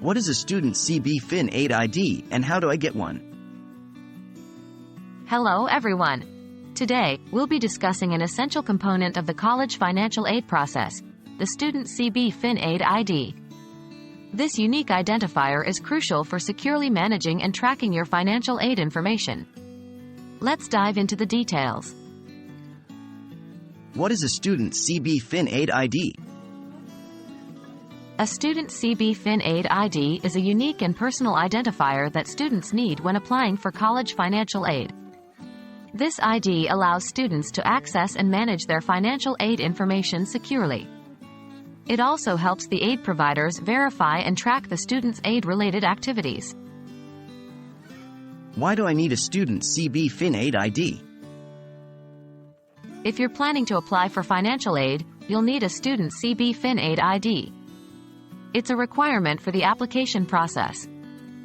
What is a Student CBFinAid ID and how do I get one? Hello everyone. Today, we'll be discussing an essential component of the college financial aid process, the Student CBFinAid ID. This unique identifier is crucial for securely managing and tracking your financial aid information. Let's dive into the details. What is a Student CBFinAid ID? A Student CBFinAid ID is a unique and personal identifier that students need when applying for college financial aid. This ID allows students to access and manage their financial aid information securely. It also helps the aid providers verify and track the student's aid-related activities. Why do I need a Student CBFinAid ID? If you're planning to apply for financial aid, you'll need a Student CBFinAid ID. It's a requirement for the application process.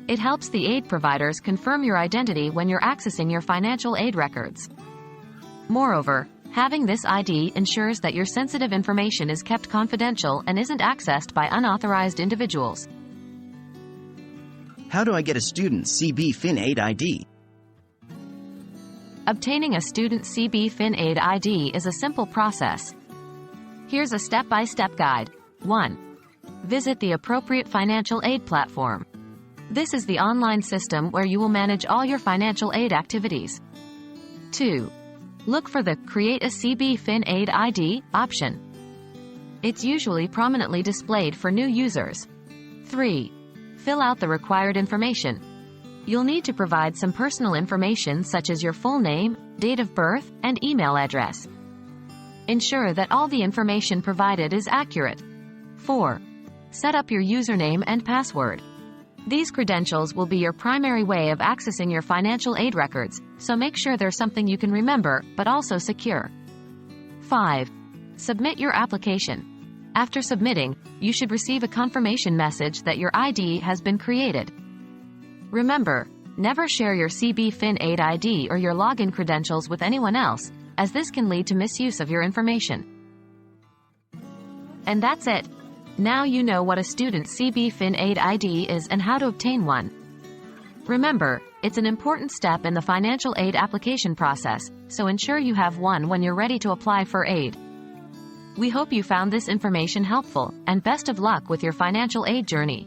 It helps the aid providers confirm your identity when you're accessing your financial aid records. Moreover, having this ID ensures that your sensitive information is kept confidential and isn't accessed by unauthorized individuals. How do I get a Student CBFinAid ID? Obtaining a Student CBFinAid ID is a simple process. Here's a step-by-step guide. 1. Visit the appropriate financial aid platform. This is the online system where you will manage all your financial aid activities. 2. Look for the Create a CBFinAid ID option. It's usually prominently displayed for new users. 3. Fill out the required information. You'll need to provide some personal information such as your full name, date of birth, and email address. Ensure that all the information provided is accurate. 4. Set up your username and password. These credentials will be your primary way of accessing your financial aid records, so make sure they're something you can remember, but also secure. 5. Submit your application. After submitting, you should receive a confirmation message that your ID has been created. Remember, never share your CBFinAid ID or your login credentials with anyone else, as this can lead to misuse of your information. And that's it. Now you know what a Student CBFinAid ID is and how to obtain one. Remember, it's an important step in the financial aid application process, so ensure you have one when you're ready to apply for aid. We hope you found this information helpful, and best of luck with your financial aid journey.